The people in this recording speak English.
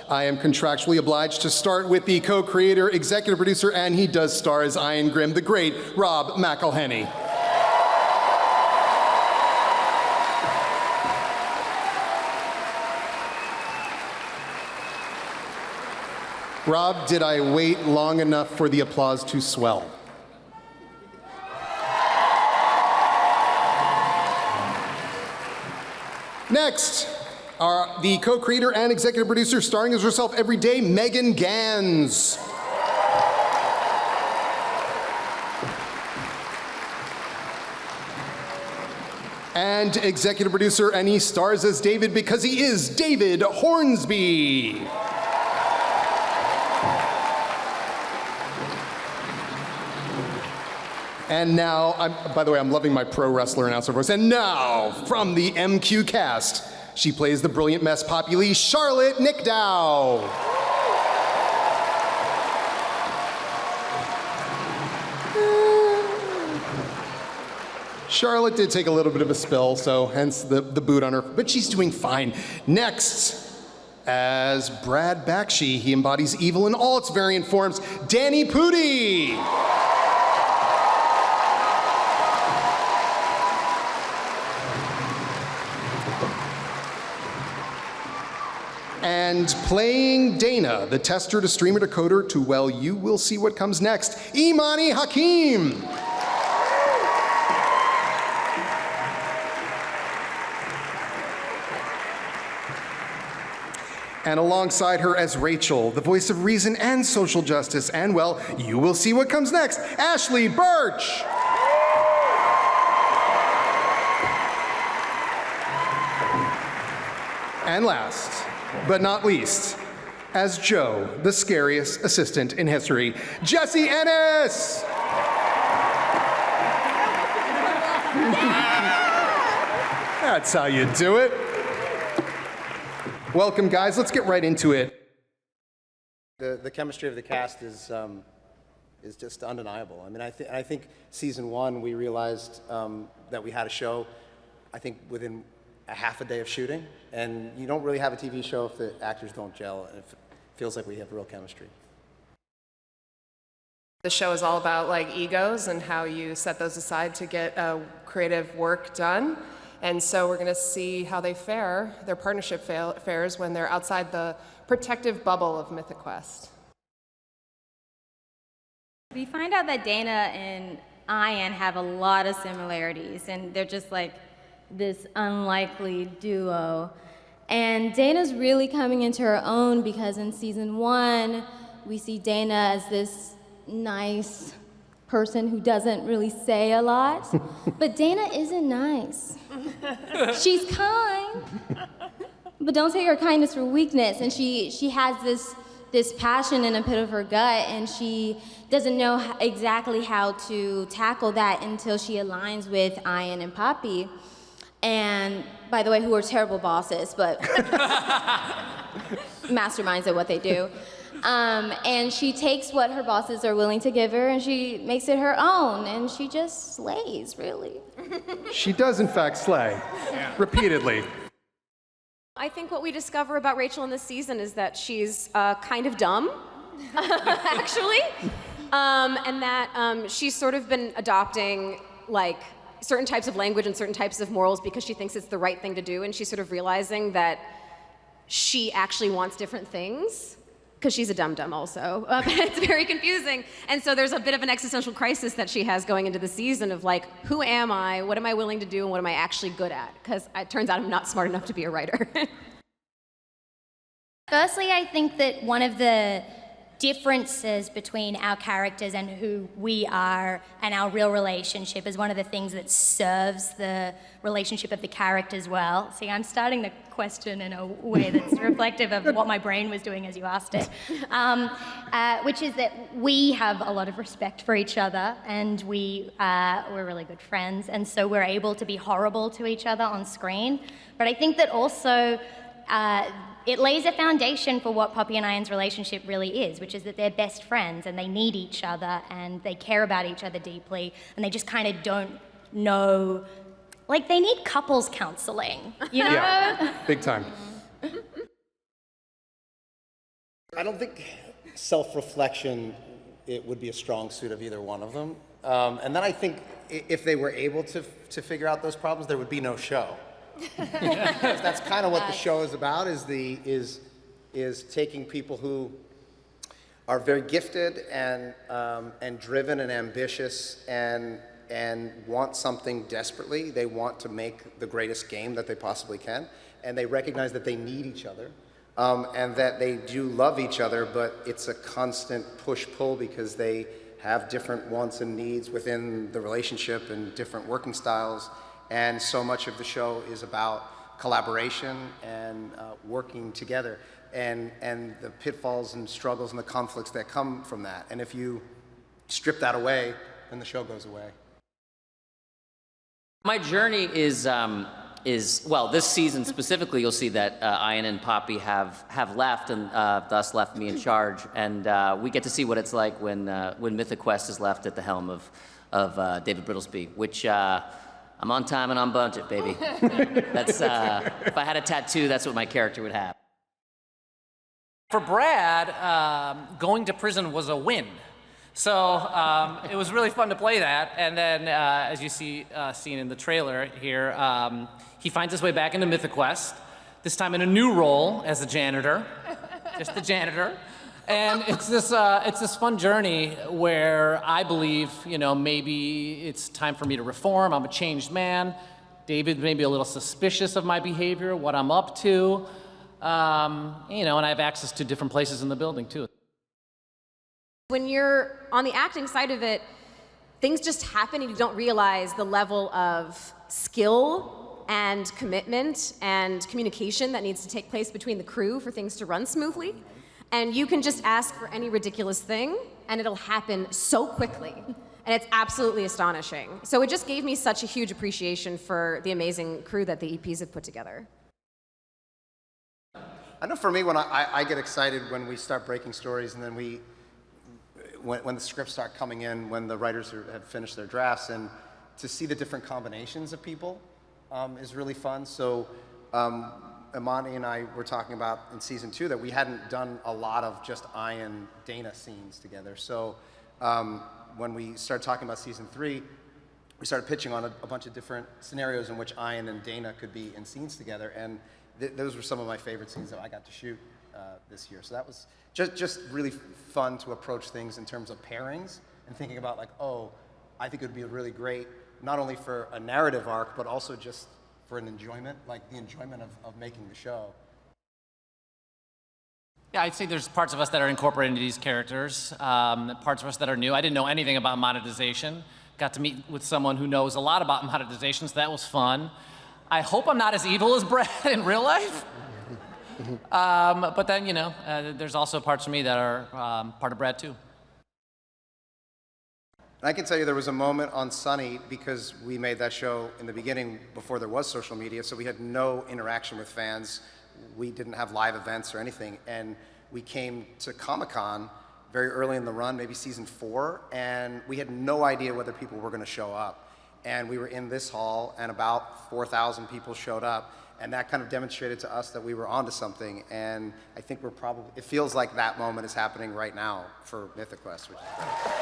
I am contractually obliged to start with the co-creator, executive producer, and he does star as Ian Grimm, the great Rob McElhenney. Rob, did I wait long enough for the applause to swell? Next, the co-creator and executive producer starring as herself every day, Megan Gans. And executive producer, and he stars as David because he is David Hornsby. And now, by the way, I'm loving my pro wrestler announcer voice. And now, from the MQ cast, she plays the brilliant Miss Populi, Charlotte Nickdow. Charlotte did take a little bit of a spill, so hence the boot on her, but she's doing fine. Next, as Brad Bakshi, he embodies evil in all its variant forms, Danny Pudi. And playing Dana, the tester to streamer to coder to, well, you will see what comes next, Imani Hakim. And alongside her as Rachel, the voice of reason and social justice, and, well, you will see what comes next, Ashley Birch. And last, but not least, as Joe, the scariest assistant in history, Jesse Ennis! That's how you do it. Welcome, guys. Let's get right into it. The chemistry of the cast is just undeniable. I mean, I think season one, we realized that we had a show, I think, within a half a day of shooting, and you don't really have a TV show if the actors don't gel, and it feels like we have real chemistry. The show is all about like egos and how you set those aside to get creative work done, and so we're going to see how they fare, their partnership fares when they're outside the protective bubble of Mythic Quest. We find out that Dana and Ian have a lot of similarities, and they're just like this unlikely duo. And Dana's really coming into her own because in season one, we see Dana as this nice person who doesn't really say a lot. But Dana isn't nice. She's kind, but don't take her kindness for weakness. And she has this passion in a pit of her gut, and she doesn't know exactly how to tackle that until she aligns with Ian and Poppy. And, by the way, who are terrible bosses, but masterminds at what they do. And she takes what her bosses are willing to give her, and she makes it her own, and she just slays, really. She does, in fact, slay, repeatedly. I think what we discover about Rachel in this season is that she's kind of dumb, actually, and that she's sort of been adopting, like, certain types of language and certain types of morals because she thinks it's the right thing to do, and she's sort of realizing that she actually wants different things because she's a dum-dum also. It's very confusing, and so there's a bit of an existential crisis that she has going into the season of like, who am I, what am I willing to do, and what am I actually good at? Because it turns out I'm not smart enough to be a writer. Firstly, I think that one of the differences between our characters and who we are and our real relationship is one of the things that serves the relationship of the characters well. See, I'm starting the question in a way that's reflective of what my brain was doing as you asked it, which is that we have a lot of respect for each other, and we're really good friends, and so we're able to be horrible to each other on screen. But I think that also it lays a foundation for what Poppy and Ian's relationship really is, which is that they're best friends and they need each other and they care about each other deeply, and they just kind of don't know, like, they need couples counseling, you know? Yeah, big time. I don't think self-reflection, it would be a strong suit of either one of them. And then I think if they were able to figure out those problems, there would be no show. That's kind of what the show is about, is taking people who are very gifted and driven and ambitious and want something desperately. They want to make the greatest game that they possibly can, and they recognize that they need each other, and that they do love each other, but it's a constant push-pull because they have different wants and needs within the relationship and different working styles. And so much of the show is about collaboration and working together, and the pitfalls and struggles and the conflicts that come from that. And if you strip that away, then the show goes away. My journey is well, this season specifically, you'll see that Ian and Poppy have left, and thus left me in charge. And we get to see what it's like when Mythic Quest is left at the helm of David Brittlesby, which I'm on time and on budget, baby. That's if I had a tattoo, that's what my character would have. For Brad, going to prison was a win. So it was really fun to play that. And then, as you see seen in the trailer here, he finds his way back into Mythic Quest, this time in a new role as a janitor, just the janitor. And it's this fun journey where I believe, maybe it's time for me to reform. I'm a changed man. David may be a little suspicious of my behavior, what I'm up to. And I have access to different places in the building, too. When you're on the acting side of it, things just happen and you don't realize the level of skill and commitment and communication that needs to take place between the crew for things to run smoothly. And you can just ask for any ridiculous thing and it'll happen so quickly. And it's absolutely astonishing. So it just gave me such a huge appreciation for the amazing crew that the EPs have put together. I know for me, when I get excited when we start breaking stories, and then when the scripts start coming in, when the writers have finished their drafts, and to see the different combinations of people is really fun. So Imani and I were talking about in season 2 that we hadn't done a lot of just Ian Dana scenes together. So when we started talking about season 3, we started pitching on a bunch of different scenarios in which Ian and Dana could be in scenes together, and those were some of my favorite scenes that I got to shoot this year. So that was just really fun to approach things in terms of pairings and thinking about I think it would be really great, not only for a narrative arc, but also just for an enjoyment, like the enjoyment of making the show. Yeah, I'd say there's parts of us that are incorporated into these characters, parts of us that are new. I didn't know anything about monetization. Got to meet with someone who knows a lot about monetization, so that was fun. I hope I'm not as evil as Brad in real life. But then, there's also parts of me that are part of Brad, too. I can tell you there was a moment on Sunny, because we made that show in the beginning before there was social media, so we had no interaction with fans. We didn't have live events or anything, and we came to Comic-Con very early in the run, maybe season 4, and we had no idea whether people were going to show up. And we were in this hall, and about 4,000 people showed up, and that kind of demonstrated to us that we were onto something. And I think it feels like that moment is happening right now for Mythic Quest, which is great.